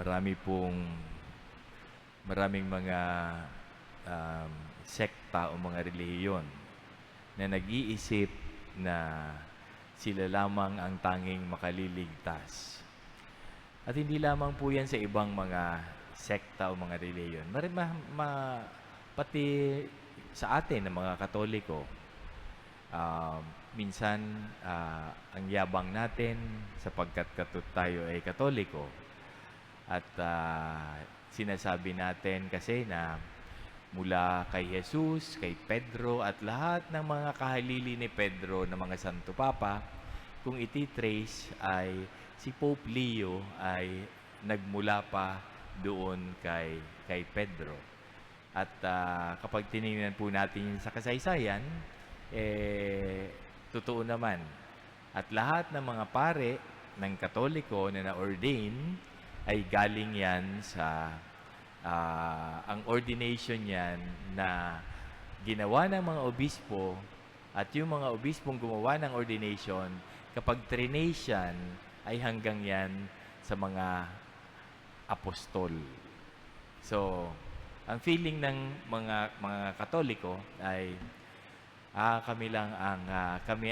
marami pong maraming mga sekta o mga relihiyon na nag-iisip na sila lamang ang tanging makaliligtas. At hindi lamang po yan sa ibang mga sekta o mga relihiyon. Pati sa atin, ng mga Katoliko, minsan ang yabang natin sapagkat tayo ay Katoliko at sinasabi natin kasi na mula kay Jesus, kay Pedro at lahat ng mga kahalili ni Pedro na mga Santo Papa, kung iti-trace ay si Pope Leo ay nagmula pa doon kay Pedro. At kapag tinignan po natin sa kasaysayan, totoo naman. At lahat ng mga pare ng Katoliko na na-ordain ay galing yan sa ang ordination yan na ginawa ng mga obispo at yung mga obispong gumawa ng ordination, kapag trination ay hanggang yan sa mga apostol. So, ang feeling ng mga Katoliko ay kami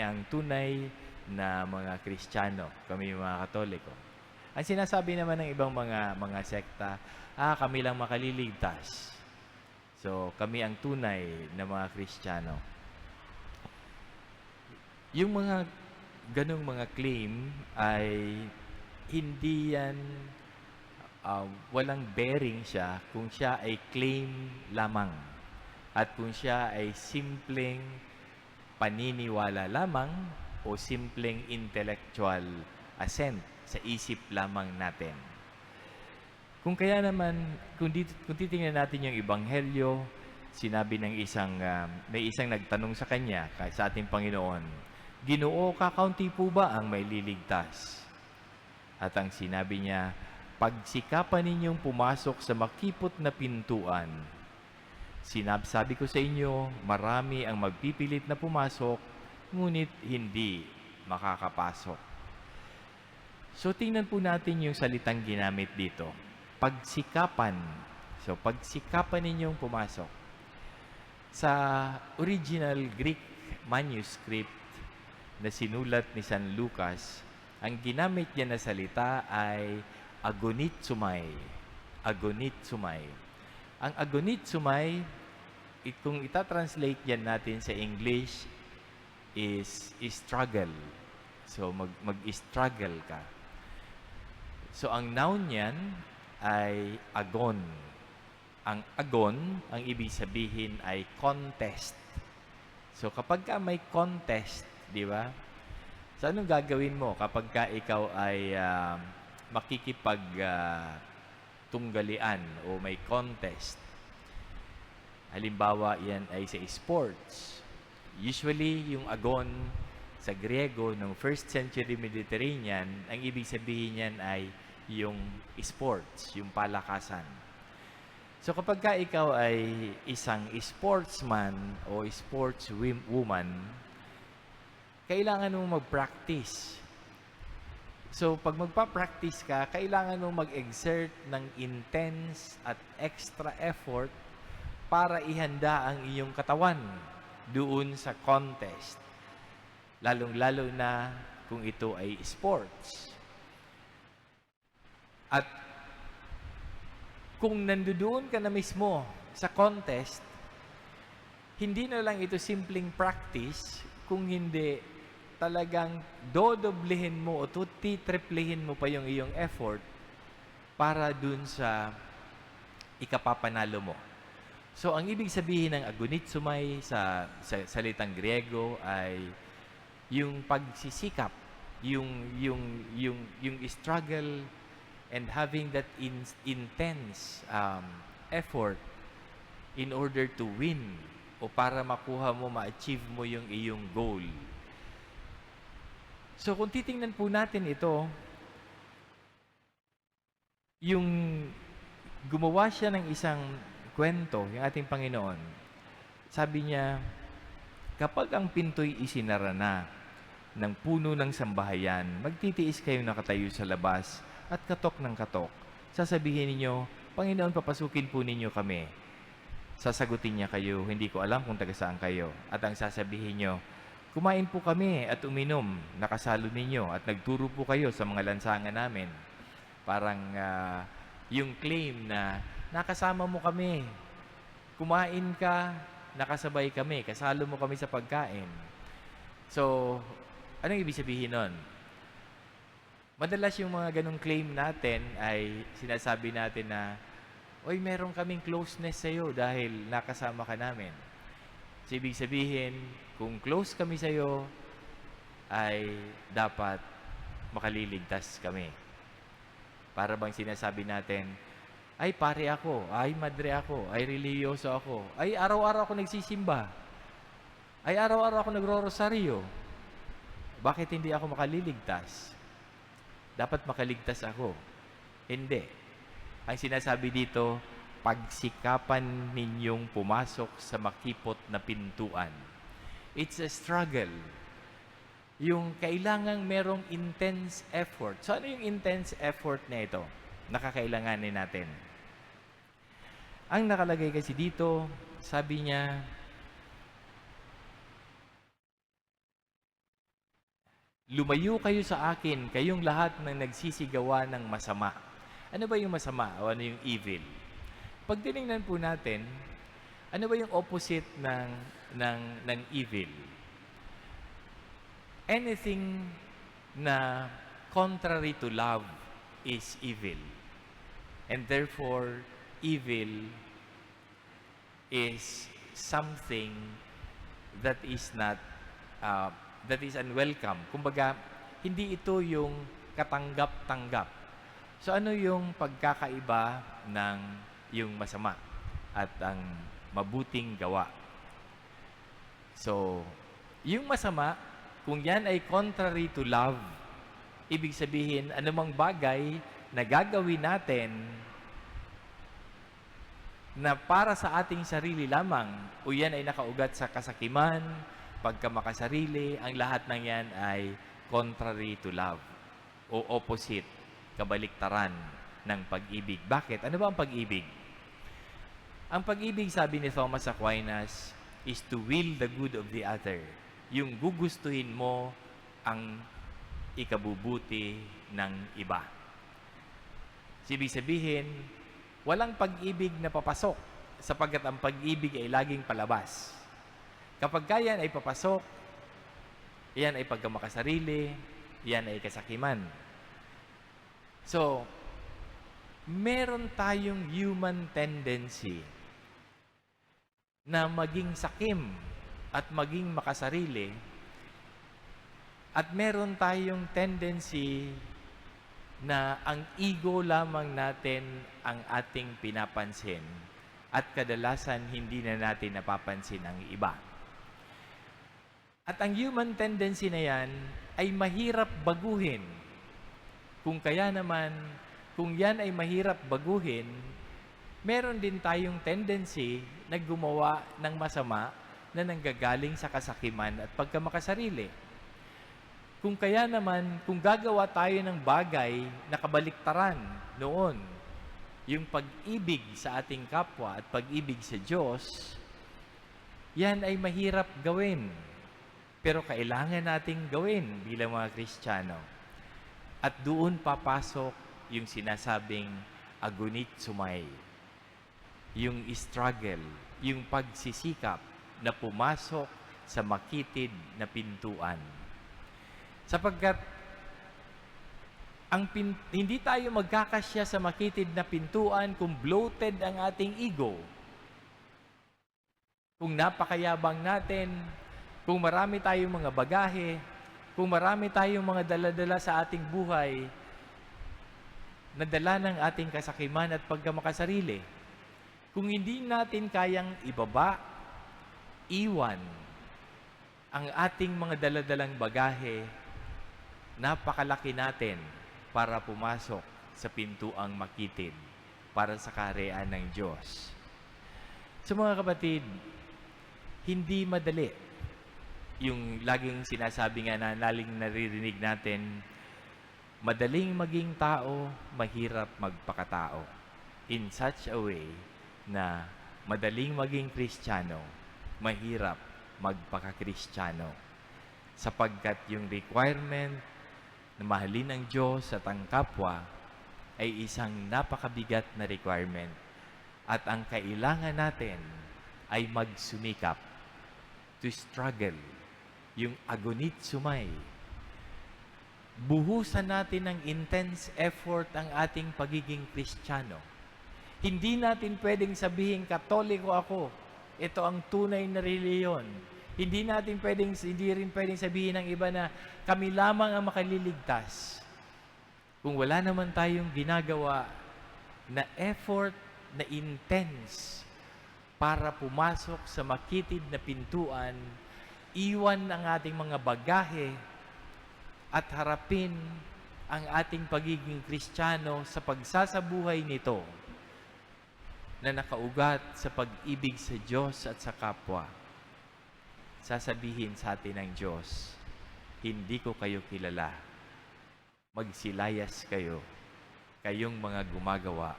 ang tunay na mga Kristiyano, kami mga Katoliko. Ang sinasabi naman ng ibang mga sekta, kami lang makaliligtas. So, kami ang tunay na mga Kristiyano. Yung mga ganong mga claim ay hindi yan, walang bearing siya kung siya ay claim lamang. At kung siya ay simpleng paniniwala lamang o simpleng intellectual assent sa isip lamang natin. Kung kaya naman, kung titingnan natin yung Ebanghelyo, sinabi ng may isang nagtanong sa kanya, sa ating Panginoon, Ginoo, kakaunti po ba ang may liligtas? At ang sinabi niya, pagsikapan ninyong pumasok sa makipot na pintuan. Sabi ko sa inyo, marami ang magpipilit na pumasok, ngunit hindi makakapasok. So, tingnan po natin yung salitang ginamit dito. Pagsikapan. So, pagsikapan ninyong pumasok. Sa original Greek manuscript na sinulat ni San Lucas, ang ginamit niya na salita ay agonizomai. Agonizomai. Ang agonizomai, kung itatranslate yan natin sa English, is struggle. So, mag-struggle ka. So, ang noun niyan ay agon. Ang agon, ang ibig sabihin ay contest. So, kapag ka may contest, di ba? So, anong gagawin mo kapag ka ikaw ay tunggalian o may contest? Halimbawa, yan ay sa sports. Usually, yung agon sa Griego, ng 1st century Mediterranean, ang ibig sabihin niyan ay yung sports, yung palakasan. So kapag ka ikaw ay isang sportsman o sportswoman, kailangan mo mag-practice. So pag magpa-practice ka, kailangan mo mag-exert ng intense at extra effort para ihanda ang iyong katawan doon sa contest. Lalong-lalo na kung ito ay sports. At kung nandoon ka na mismo sa contest, hindi na lang ito simpleng practice, kung hindi talagang dodoblehin mo o titriplehin mo pa yung iyong effort para dun sa ikapapanalo mo. So, ang ibig sabihin ng agonizomai sa salitang Griego ay yung pagsisikap, yung struggle and having that intense effort in order to win o para makuha mo, ma-achieve mo yung iyong goal. So, kung titingnan po natin ito, yung gumawa siya ng isang kwento, yung ating Panginoon, sabi niya, kapag ang pinto'y isinara na ng puno ng sambahayan, magtitiis kayong nakatayo sa labas at katok ng katok. sasabihin ninyo, Panginoon, papasukin po ninyo kami. Sasagutin niya kayo, hindi ko alam kung taga saan kayo. At ang sasabihin nyo, kumain po kami at uminom, nakasalo ninyo at nagturo po kayo sa mga lansangan namin. Parang yung claim na nakasama mo kami, kumain ka, nakasabay kami, kasalo mo kami sa pagkain. So, anong ibig sabihin nun? Madalas yung mga ganong claim natin ay sinasabi natin na, oy, meron kaming closeness sa'yo dahil nakasama ka namin. So, ibig sabihin, kung close kami sa'yo, ay dapat makaliligtas kami. Para bang sinasabi natin, ay pare ako, ay madre ako, ay religyoso ako, ay araw-araw ako nagsisimba, ay araw-araw ako nagro-rosaryo. Bakit hindi ako makaliligtas? Dapat makaligtas ako. Hindi. Ang sinasabi dito, pagsikapan ninyong pumasok sa makipot na pintuan. It's a struggle. Yung kailangang merong intense effort. So ano yung intense effort na ito? Nakakailanganin natin. Ang nakalagay kasi dito, sabi niya, lumayo kayo sa akin, kayong lahat ng nagsisigawa ng masama. Ano ba yung masama o ano yung evil? Pag tinignan po natin, ano ba yung opposite ng evil? Anything na contrary to love is evil. And therefore, evil is something that is not that is unwelcome. Kumbaga, hindi ito yung katanggap-tanggap. So, ano yung pagkakaiba ng yung masama at ang mabuting gawa? So, yung masama, kung yan ay contrary to love, ibig sabihin, anumang bagay na gagawin natin na para sa ating sarili lamang, o yan ay nakaugat sa kasakiman, pagkamakasarili, ang lahat ng yan ay contrary to love o opposite, kabaliktaran ng pag-ibig. Bakit? Ano ba ang pag-ibig? Ang pag-ibig, sabi ni Thomas Aquinas, is to will the good of the other. Yung gugustuhin mo ang ikabubuti ng iba. Ibig sabihin, walang pag-ibig na papasok sapagkat ang pag-ibig ay laging palabas. Kapag yan ay papasok, yan ay pagkamakasarili, yan ay kasakiman. So, meron tayong human tendency na maging sakim at maging makasarili, at meron tayong tendency na ang ego lamang natin ang ating pinapansin at kadalasan hindi na natin napapansin ang iba. At ang human tendency na yan ay mahirap baguhin. Kung kaya naman, kung yan ay mahirap baguhin, meron din tayong tendency na gumawa ng masama na nanggagaling sa kasakiman at pagkamakasarili. Kung kaya naman, kung gagawa tayo ng bagay na kabaliktaran noon, yung pag-ibig sa ating kapwa at pag-ibig sa Diyos, yan ay mahirap gawin. Pero kailangan nating gawin bilang mga Kristiyano. At doon papasok yung sinasabing agonizomai, yung struggle, yung pagsisikap na pumasok sa makitid na pintuan. Sapagkat hindi tayo magkakasya sa makitid na pintuan kung bloated ang ating ego. Kung napakayabang natin, kung marami tayong mga bagahe, kung marami tayong mga dala-dala sa ating buhay, na dala ng ating kasakiman at pagkamakasarili, kung hindi natin kayang ibaba, iwan ang ating mga dala-dalang bagahe, napakalaki natin para pumasok sa pintuang makitid para sa kaharian ng Diyos. So mga kapatid, hindi madali. Yung laging sinasabi nga na naling naririnig natin, Madaling maging tao, mahirap magpakatao. In such a way na madaling maging Kristiyano, mahirap magpaka-Kristiyano. Sapagkat yung requirement na mahalin ang Diyos at ang kapwa ay isang napakabigat na requirement. At ang kailangan natin ay magsumikap, to struggle, yung agonit sumay. Buhusan natin ng intense effort ang ating pagiging Kristiyano. Hindi natin pwedeng sabihin, Katoliko ako, ito ang tunay na reliyon. Hindi rin pwedeng sabihin ng iba na kami lamang ang makaliligtas. Kung wala naman tayong ginagawa na effort na intense para pumasok sa makitid na pintuan, iwan ang ating mga bagahe at harapin ang ating pagiging Kristiyano sa pagsasabuhay nito na nakaugat sa pag-ibig sa Diyos at sa kapwa. Sasabihin sa atin ng Diyos, hindi ko kayo kilala. Magsilayas kayo, kayong mga gumagawa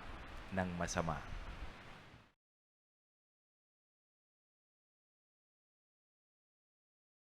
ng masama.